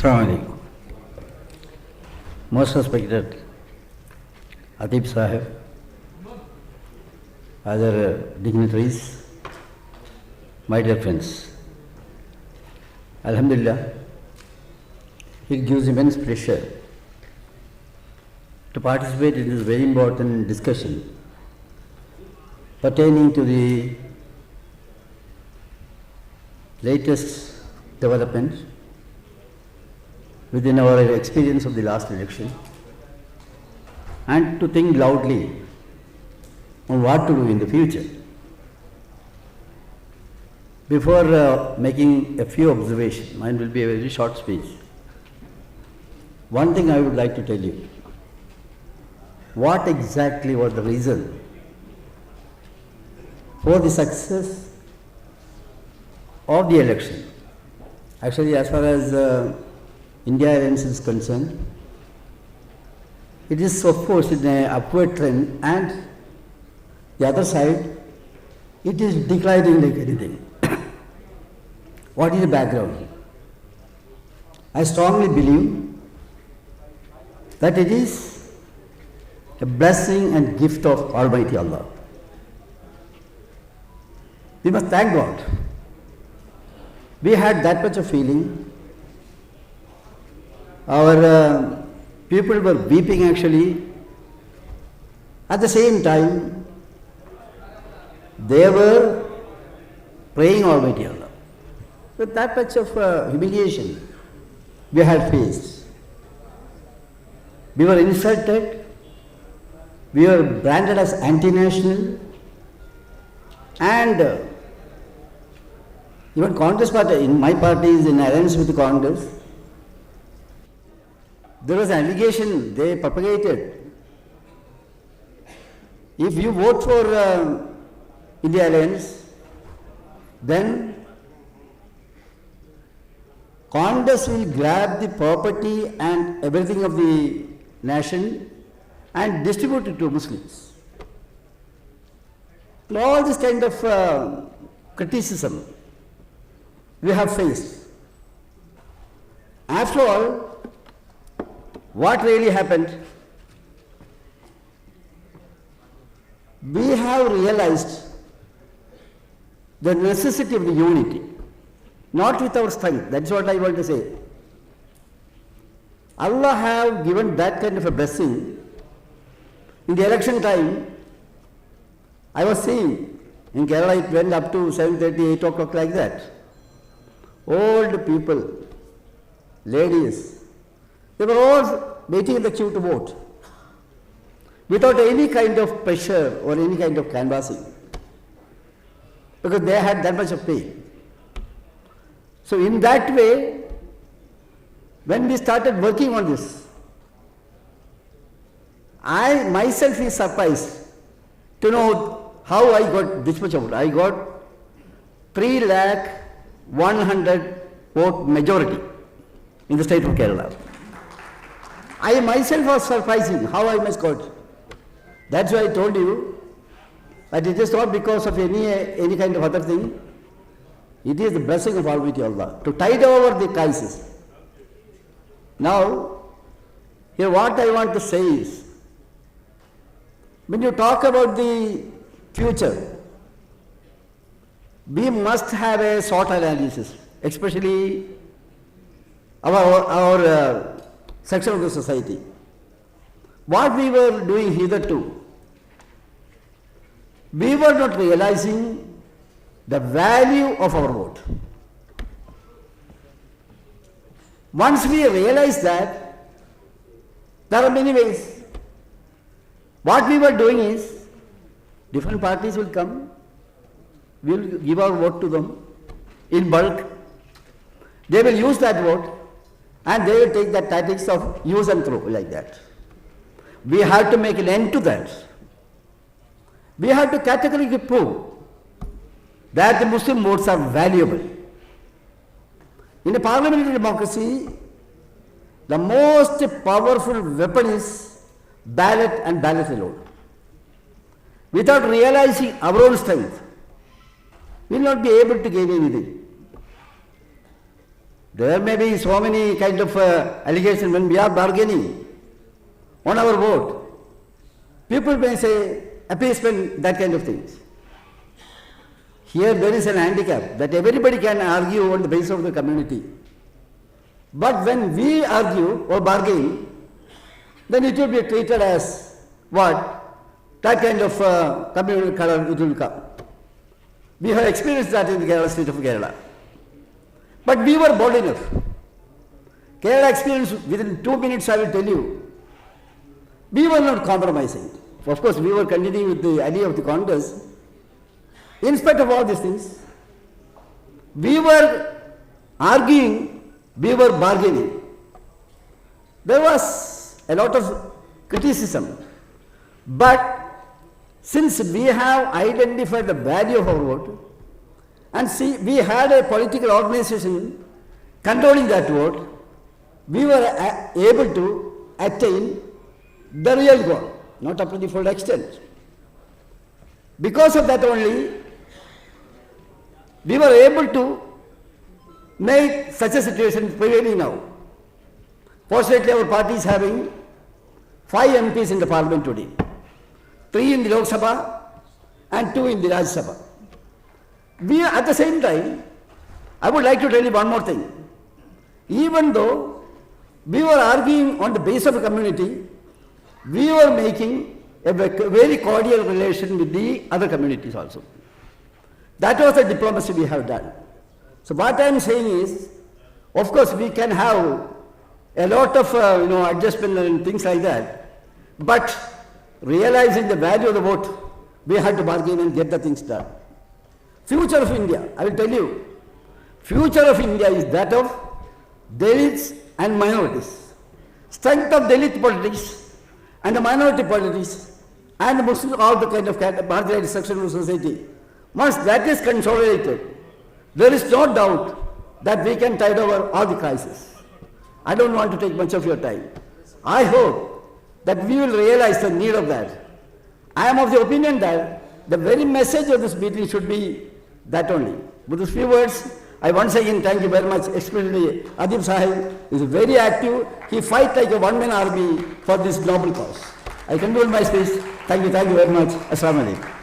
Assalamu alaikum. Most respected Adib Sahib, other dignitaries, my dear friends. Alhamdulillah, it gives immense pleasure to participate in this very important discussion pertaining to the latest development within our experience of the last election, and to think loudly on what to do in the future. Before making a few observations, mine will be a very short speech. One thing I would like to tell you, what exactly was the reason for the success of the election. Actually, as far as India Alliance is concerned, it is of course in an upward trend, and the other side, it is declining like anything. What is the background? I strongly believe that it is a blessing and gift of Almighty Allah. We must thank God. We had that much of feeling. Our people were weeping actually. At the same time, they were praying Almighty Allah. With that much of humiliation we had faced. We were insulted, we were branded as anti-national, and even Congress party, in my party is in alliance with the Congress. There was an allegation they propagated. If you vote for India Alliance, then Congress will grab the property and everything of the nation and distribute it to Muslims. And all this kind of criticism we have faced. After all, what really happened? We have realized the necessity of the unity, not with our strength. That's what I want to say. Allah have given that kind of a blessing. In the election time, I was seeing in Kerala it went up to 7:30, 8 o'clock like that. Old people, ladies, they were all waiting in the queue to vote without any kind of pressure or any kind of canvassing, because they had that much of pain. So in that way, when we started working on this, I myself is surprised to know how I got this much of vote. I got 3,100,000 vote majority in the state of Kerala. I myself was surprising how I must got. That's why I told you that it is not because of any kind of other thing. It is the blessing of Almighty Allah to tide over the crisis. Now, here what I want to say is, when you talk about the future, we must have a SWOT analysis, especially our section of the society. What we were doing hitherto, we were not realizing the value of our vote. Once we realize that, there are many ways. What we were doing is, different parties will come, we will give our vote to them in bulk. They will use that vote and they will take the tactics of use and throw like that. We have to make an end to that. We have to categorically prove that the Muslim votes are valuable. In a parliamentary democracy, the most powerful weapon is ballot and ballot alone. Without realizing our own strength, we will not be able to gain anything. There may be so many kind of allegations when we are bargaining on our vote. People may say appeasement, that kind of things. Here there is an handicap that everybody can argue on the basis of the community. But when we argue or bargain, then it will be treated as what? That kind of communal color it will come. We have experienced that in the Kerala state of Kerala. But we were bold enough. Kerala experience, within 2 minutes I will tell you, we were not compromising. Of course, we were continuing with the idea of the Congress. In spite of all these things, we were arguing, we were bargaining. There was a lot of criticism. But since we have identified the value of our vote, and see, we had a political organization controlling that vote, we were able to attain the real goal, not up to the full extent. Because of that only, we were able to make such a situation prevailing now. Fortunately, our party is having 5 MPs in the parliament today, 3 in the Lok Sabha and 2 in the Rajya Sabha. We, at the same time, I would like to tell you one more thing. Even though we were arguing on the basis of a community, we were making a very cordial relation with the other communities also. That was the diplomacy we have done. So what I am saying is, of course, we can have a lot of adjustment and things like that, but realizing the value of the vote, we had to bargain and get the things done. Future of India, I will tell you, future of India is that of Dalits and minorities. Strength of Dalit politics and the minority politics and the Muslim, all the kind of marginalized section of society. Once that is consolidated, there is no doubt that we can tide over all the crises. I don't want to take much of your time. I hope that we will realize the need of that. I am of the opinion that the very message of this meeting should be that only. With these few words, I once again thank you very much. Especially Adib Sahib is very active. He fights like a one-man army for this noble cause. I conclude my speech. Thank you very much. Assalamu alaikum.